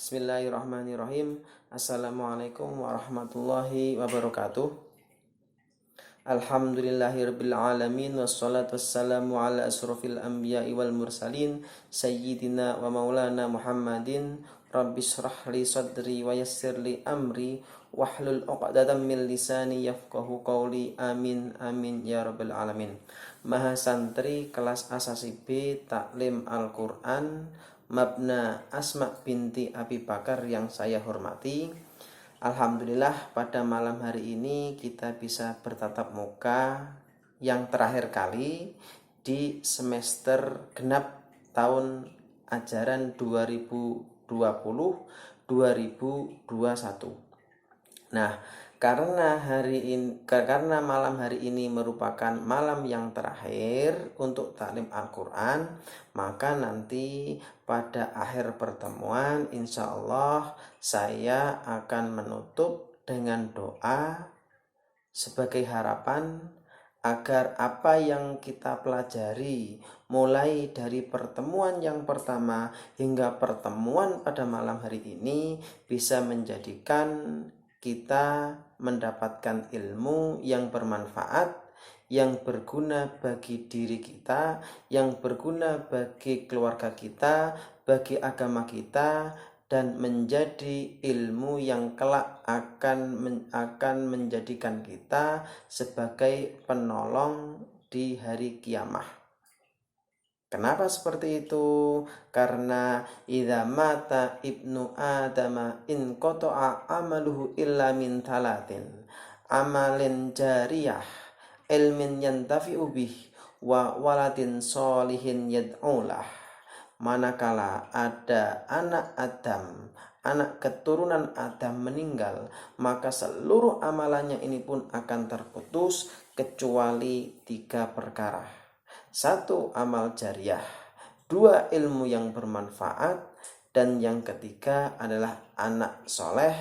Bismillahirrahmanirrahim. Assalamualaikum warahmatullahi wabarakatuh. Alhamdulillahirabbil alamin wassalatu wassalamu ala asrofil anbiya'i wal mursalin sayyidina wa maulana Muhammadin. Rabbis shrah li sadri wa yassir li amri wahlul 'uqdatam min lisani yafqahu qawli. Amin amin ya rabbal alamin. Maha Santri kelas Asasi B Taklim Al-Qur'an Mabna Asma binti Abi Bakar yang saya hormati, alhamdulillah pada malam hari ini kita bisa bertatap muka yang terakhir kali di semester genap tahun ajaran 2020-2021. Nah, karena malam hari ini merupakan malam yang terakhir untuk taklim Al-Quran, maka nanti pada akhir pertemuan insya Allah saya akan menutup dengan doa sebagai harapan agar apa yang kita pelajari mulai dari pertemuan yang pertama hingga pertemuan pada malam hari ini bisa menjadikan kita mendapatkan ilmu yang bermanfaat, yang berguna bagi diri kita, yang berguna bagi keluarga kita, bagi agama kita, dan menjadi ilmu yang kelak akan menjadikan kita sebagai penolong di hari kiamah. Kenapa seperti itu? Karena idza mata ibnu adama in qata'a amaluhu illa min talatin. Amalin jariyah, ilmin yantafi'u bih, wa waladin solihin yad'ulah. Manakala ada anak Adam, anak keturunan Adam meninggal, maka seluruh amalannya ini pun akan terputus kecuali 3 perkara. 1. Amal jariah, 2. Ilmu yang bermanfaat, dan yang ketiga adalah anak soleh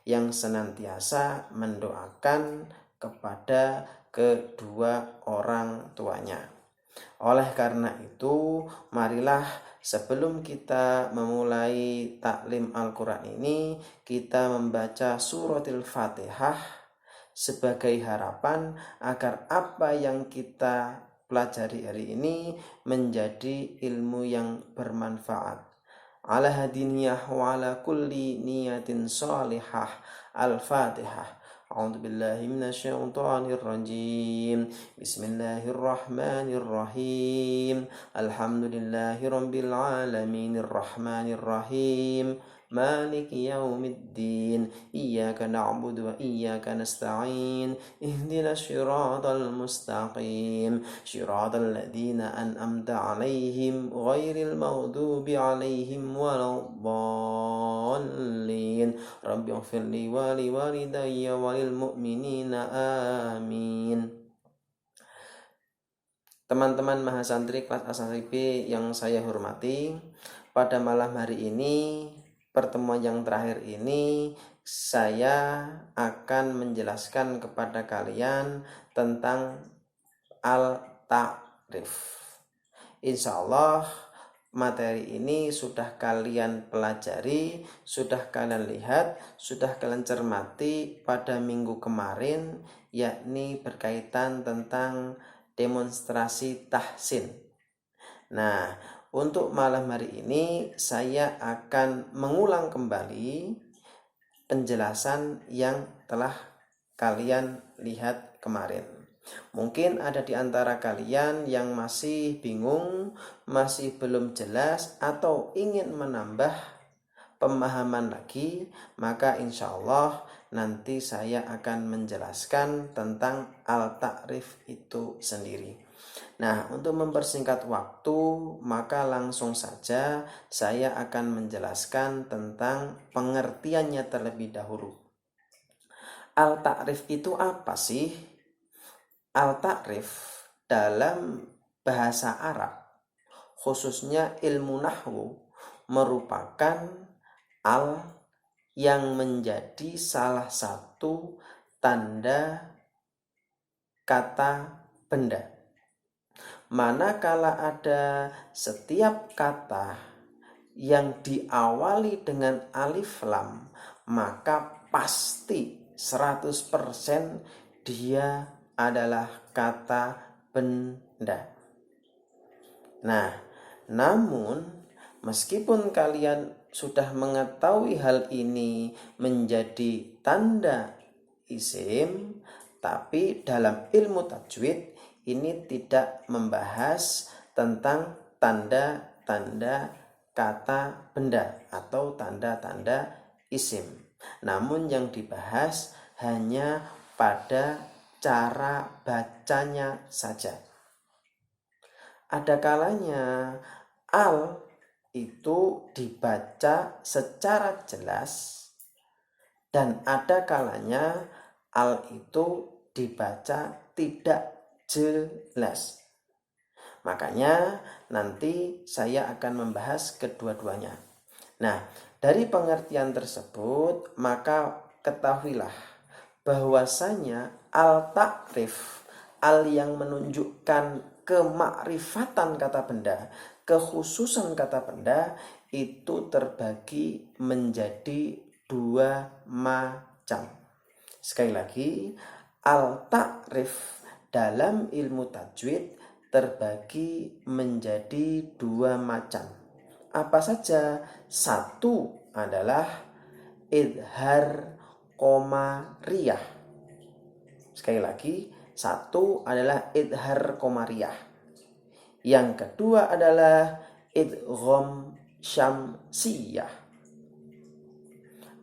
yang senantiasa mendoakan kepada kedua orang tuanya. Oleh karena itu, marilah sebelum kita memulai taklim Al-Quran ini, kita membaca suratul Fatihah sebagai harapan agar apa yang kita pelajari hari ini menjadi ilmu yang bermanfaat. Ala hadiniyah wa ala kulli niyatin salihah. Al-Fatihah. A'udzu billahi minasyaitonir rajim. Bismillahirrahmanirrahim. Alhamdulillahirabbil alamin arrahmanir rahim. مالك يوم الدين إياك نعبد وإياك نستعين اهدنا الصراط المستقيم صراط الذين أنعمت عليهم غير المغضوب عليهم ولا الضالين رب اغفر لي ولوالدي وللمؤمنين آمين. Teman-teman Mahasantri kelas Asasi B yang saya hormati, pada malam hari ini, pertemuan yang terakhir ini, saya akan menjelaskan kepada kalian tentang al-ta'rif. Insya Allah materi ini sudah kalian pelajari, sudah kalian lihat, sudah kalian cermati pada minggu kemarin, yakni berkaitan tentang demonstrasi tahsin. Nah, untuk malam hari ini saya akan mengulang kembali penjelasan yang telah kalian lihat kemarin. Mungkin ada di antara kalian yang masih bingung, masih belum jelas, atau ingin menambah pemahaman lagi, maka insya Allah nanti saya akan menjelaskan tentang al-ta'rif itu sendiri. Nah, untuk mempersingkat waktu, maka langsung saja saya akan menjelaskan tentang pengertiannya terlebih dahulu. Al-ta'rif itu apa sih? Al-ta'rif dalam bahasa Arab, khususnya ilmu nahwu, merupakan al yang menjadi salah satu tanda kata benda. Manakala ada setiap kata yang diawali dengan alif lam, maka pasti 100% dia adalah kata benda. Nah, namun meskipun kalian sudah mengetahui hal ini menjadi tanda isim, tapi dalam ilmu tajwid ini tidak membahas tentang tanda-tanda kata benda atau tanda-tanda isim. Namun yang dibahas hanya pada cara bacanya saja. Ada kalanya al itu dibaca secara jelas dan ada kalanya al itu dibaca tidak jelas. Makanya nanti saya akan membahas kedua-duanya. Nah, dari pengertian tersebut maka ketahuilah bahwasanya al-ta'rif, al yang menunjukkan kemakrifatan kata benda, kekhususan kata benda itu terbagi menjadi dua macam. Sekali lagi, al-ta'rif dalam ilmu tajwid terbagi menjadi dua macam. Apa saja? Satu adalah idhar qomariyah. Sekali lagi, satu adalah idhar qomariyah. Yang kedua adalah idgham syamsiyah.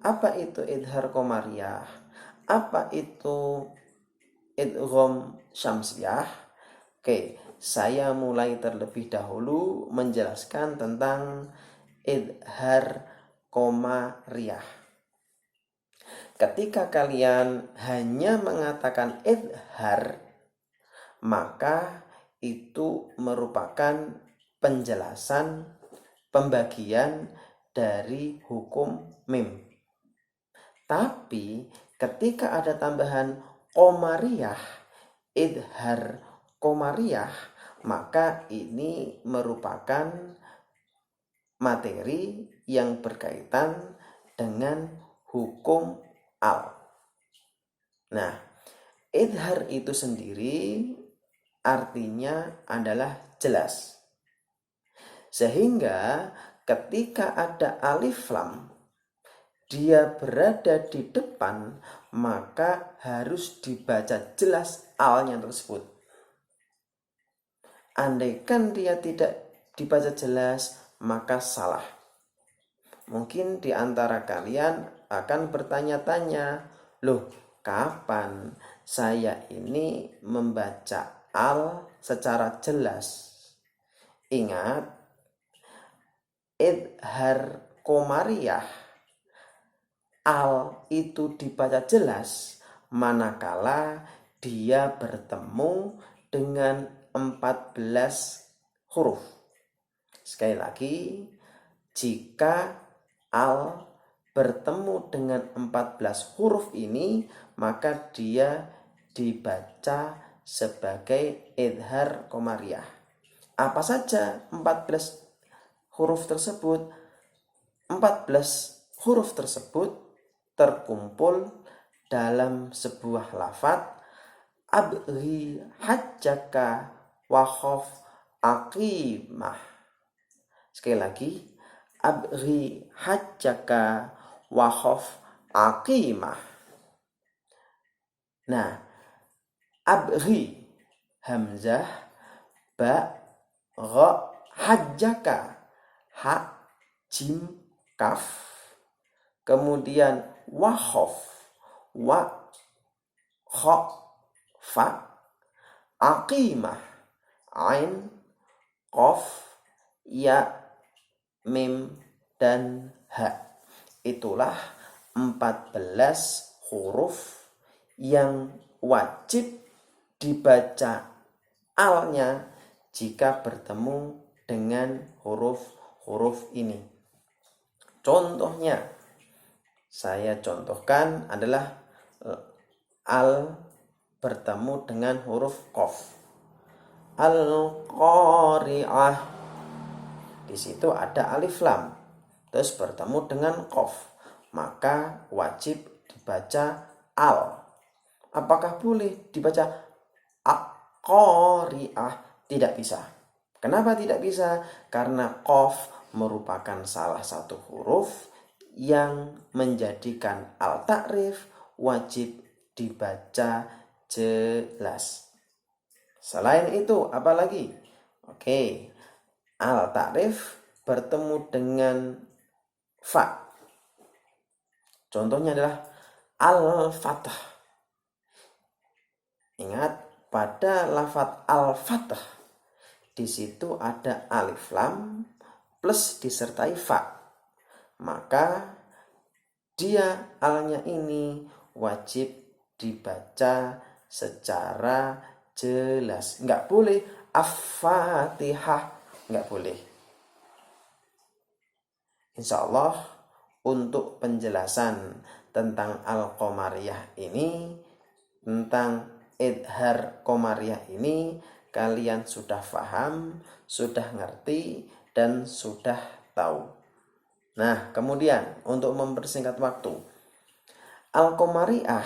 Apa itu idhar qomariyah? Apa itu idgham syamsiyah? Oke, saya mulai terlebih dahulu menjelaskan tentang idhar qomariyah. Ketika kalian hanya mengatakan idhar, maka itu merupakan penjelasan pembagian dari hukum mim. Tapi ketika ada tambahan qomariyah, idhar qomariyah, maka ini merupakan materi yang berkaitan dengan hukum al. Nah, idhar itu sendiri artinya adalah jelas. Sehingga ketika ada alif lam, dia berada di depan, maka harus dibaca jelas alnya tersebut. Andaikan dia tidak dibaca jelas, maka salah. Mungkin di antara kalian akan bertanya-tanya, loh, kapan saya ini membaca al secara jelas? Ingat, idhar qomariyah, al itu dibaca jelas manakala dia bertemu dengan 14 huruf. Sekali lagi, jika al bertemu dengan 14 huruf ini, maka dia dibaca sebagai idhar qomariyah. Apa saja 14 huruf tersebut? 14 huruf tersebut terkumpul dalam sebuah lafadz abghi hajjaka wa khaf aqimah. Sekali lagi, abghi hajjaka wa khaf aqimah. Nah, abghi hamzah, ba, gha, hajjaka, ha, jim, kaf, kemudian wahof, wa, kha, fa, aqimah, ain, qaf, ya, mim, dan ha. Itulah 14 huruf yang wajib dibaca alnya jika bertemu dengan huruf-huruf ini. Contohnya, saya contohkan adalah al bertemu dengan huruf qaf. Al-qari'ah. Di situ ada alif lam. terus bertemu dengan qaf, maka wajib dibaca al. Apakah boleh dibaca aqari'ah? Tidak bisa. Kenapa tidak bisa? Karena qaf merupakan salah satu huruf yang menjadikan al-ta'rif wajib dibaca jelas. Selain itu, apa lagi? Oke, al-ta'rif bertemu dengan fa. Contohnya adalah al-fath. Ingat, pada lafadz al-fath di situ ada alif lam plus disertai fa. Maka dia alnya ini wajib dibaca secara jelas. Enggak boleh Al-Fatihah, enggak boleh. Insya Allah untuk penjelasan tentang Al-Qamariyah ini, tentang idhar Qamariyah ini, kalian sudah paham, sudah ngerti, dan sudah tahu. Nah, kemudian untuk mempersingkat waktu, Al-Qamariyah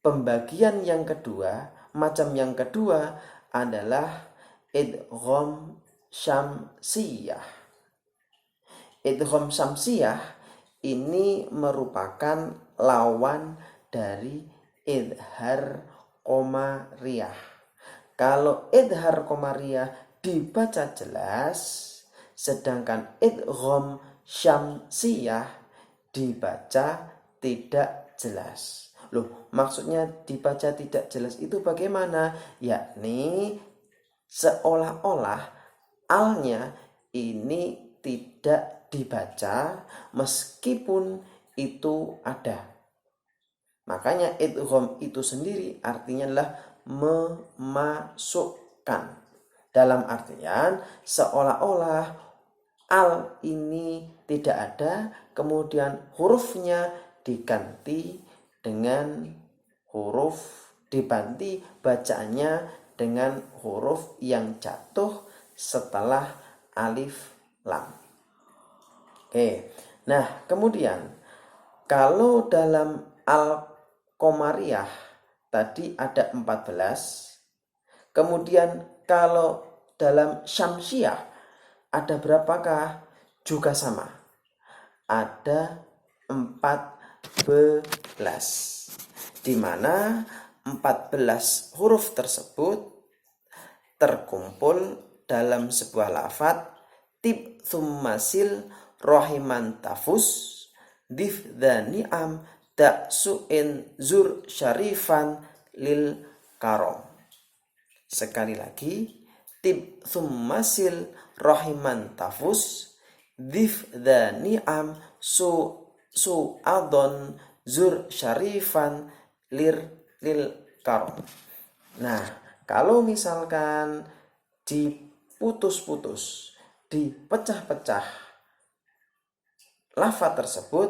pembagian yang kedua, macam yang kedua adalah idgham syamsiyah. Idgham syamsiyah ini merupakan lawan dari idhar qamariyah. Kalau idhar qamariyah dibaca jelas, sedangkan idgham syamsiyah dibaca tidak jelas. Loh, maksudnya dibaca tidak jelas itu bagaimana? Yakni seolah-olah alnya ini tidak dibaca meskipun itu ada. Makanya idgham itu sendiri artinya adalah memasukkan. Dalam artian seolah-olah al ini tidak ada, kemudian hurufnya diganti dengan huruf, dibanti bacaannya dengan huruf yang jatuh setelah alif lam. Oke. Nah, kemudian kalau dalam Al-Qamariyah tadi ada 14. Kemudian kalau dalam Syamsiyah ada berapakah? Juga sama. Ada 14. Di mana 14 huruf tersebut terkumpul dalam sebuah lafadz tib thummasil rohiman tafus dif ni'am daksu'in zur syarifan lil karom. Sekali lagi, tib thummasil rohiman tafus dif ni'am su'adon zur syarifan lil karom. Nah, kalau misalkan diputus-putus, dipecah-pecah lafaz tersebut,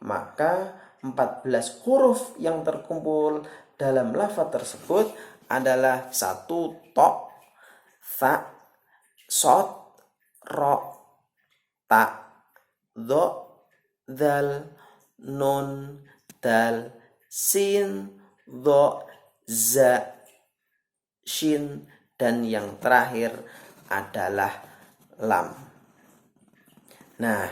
maka 14 huruf yang terkumpul dalam lafaz tersebut adalah 1 to, tha, sod, ro, ta, do, dal, nun, dal, sin, do, za, shin, dan yang terakhir adalah lam. Nah,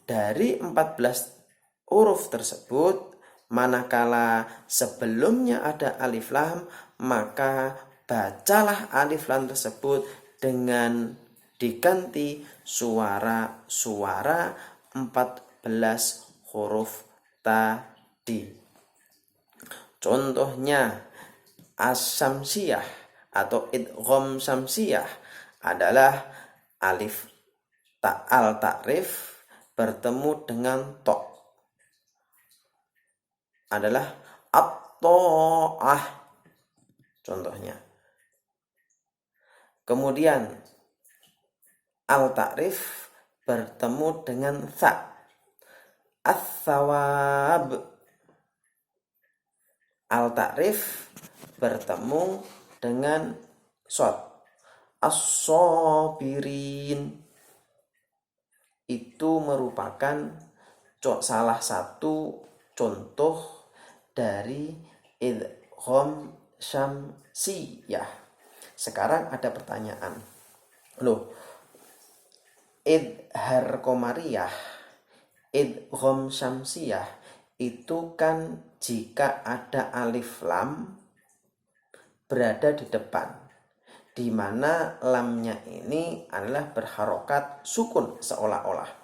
dari 14 huruf tersebut, manakala sebelumnya ada alif lam, maka bacalah alif lam tersebut dengan diganti suara-suara 14 huruf tadi. Contohnya as-syamsiyah atau idgham syamsiyah adalah alif al-ta'rif bertemu dengan to, adalah at-ta'ah contohnya. Kemudian al-ta'rif bertemu dengan tha, ats-tsawab. Al-ta'rif bertemu dengan shad, as-sabirin. itu merupakan salah satu contoh dari idgham syamsiyah. Sekarang ada pertanyaan. Loh, idhar qamariyah, idgham syamsiyah itu kan jika ada alif lam berada di depan, di mana lamnya ini adalah berharokat sukun seolah-olah.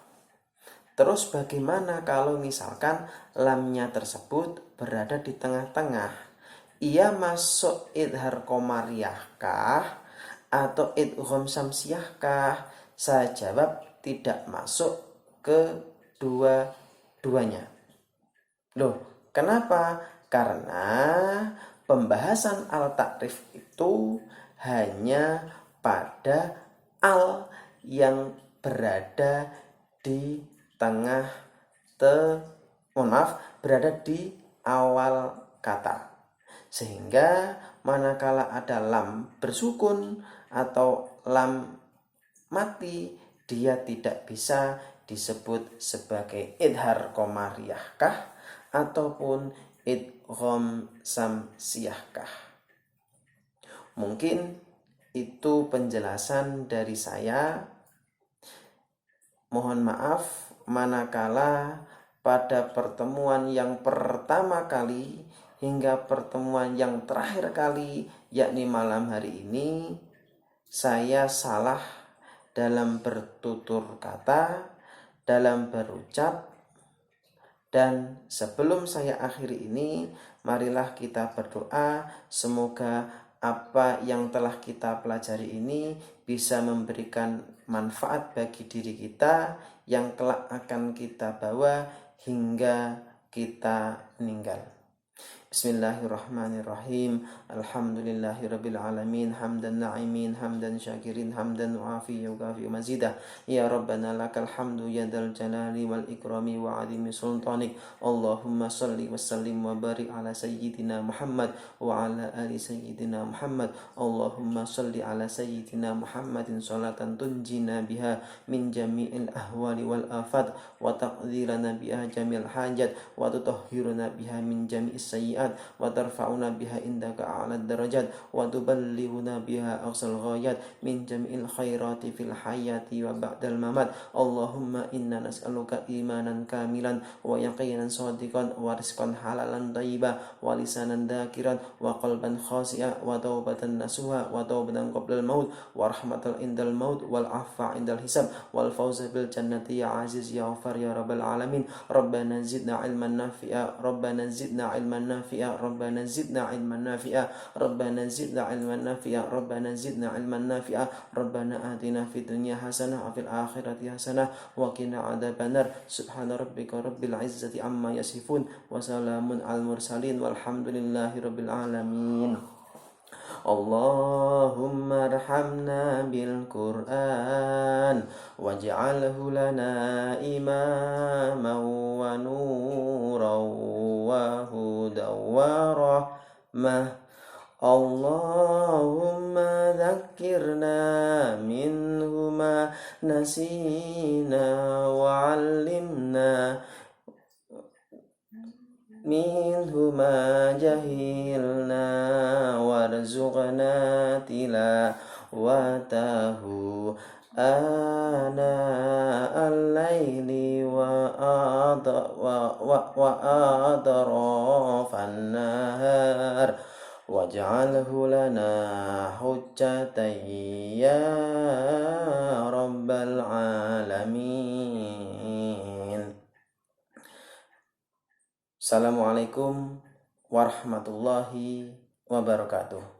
Terus bagaimana kalau misalkan lamnya tersebut berada di tengah-tengah? Ia masuk idhar qamariyah kah atau idgham syamsiyah kah? Saya jawab tidak masuk ke dua-duanya. Loh, kenapa? Karena pembahasan al-takrif itu hanya pada al yang berada di tengah berada di awal kata. Sehingga manakala ada lam bersukun atau lam mati, dia tidak bisa disebut sebagai idhar qamariyah kah ataupun idgham syamsiyah kah. Mungkin itu penjelasan dari saya. Mohon maaf manakala pada pertemuan yang pertama kali hingga pertemuan yang terakhir kali, yakni malam hari ini, saya salah dalam bertutur kata, dalam berucap. Dan sebelum saya akhiri ini, marilah kita berdoa semoga apa yang telah kita pelajari ini bisa memberikan manfaat bagi diri kita yang kelak akan kita bawa hingga kita meninggal. Bismillahirrahmanirrahim. Alhamdulillahirabbil alamin, hamdan na'imin, hamdan syakirin, hamdan mu'afi yukafi mazidah. Ya Rabbana lakal hamdu ya dzal jalali wal ikrami wa azimi sultanik. Allahumma salli wa sallim wa barik ala sayyidina Muhammad wa ala ali sayyidina Muhammad. Allahumma salli ala sayyidina Muhammadin salatan tunjina biha min jami'il ahwali wal afat wa taqdirana biha jamil hajat wa tutahhiruna biha min jami'is sayyi'at wa tarfa'una biha indaka a'la darajat wa tuballighuna biha aqsal ghayat min jami'il khairati fil hayati wa ba'dal mamat. Allahumma inna nas'aluka imanan kamilan wa yaqinan shadiqan wa rizqan halalan thayyiban wa lisanan dhakiran wa qalban khashi'a wa taubatan nasuha wa taubatan qablal maut wa rahmatan indal maut wal afwa indal hisab wal fawza bil jannati ya aziz ya ghafar ya rabbal alamin. Rabbana zidna ilman nafi'a, Rabbana zidna ilman nafi'a, Rabbana zidna ilman nafi'a, Rabbana zidna ilman nafi'a, Rabbana zidna ilman nafi'a. Rabbana atina fid dunya hasanah wa fil akhirati hasanah wa qina adzabannar. Subhana rabbika rabbil izzati amma yasifun wa salamun al mursalin walhamdulillahi rabbil alamin. Allahumma arhamna bil Qur'an waj'alhu lana imaman wa nuran wa hudan wa rahmah. Allahumma dhakkirna minhu ma nasina wa 'allimna minhu ma jahilna warzuqna tilawatahu ana al-laili wa adrafan nahar waj'alhu lana hujjatan ya rabbal alamin. Assalamualaikum warahmatullahi wabarakatuh.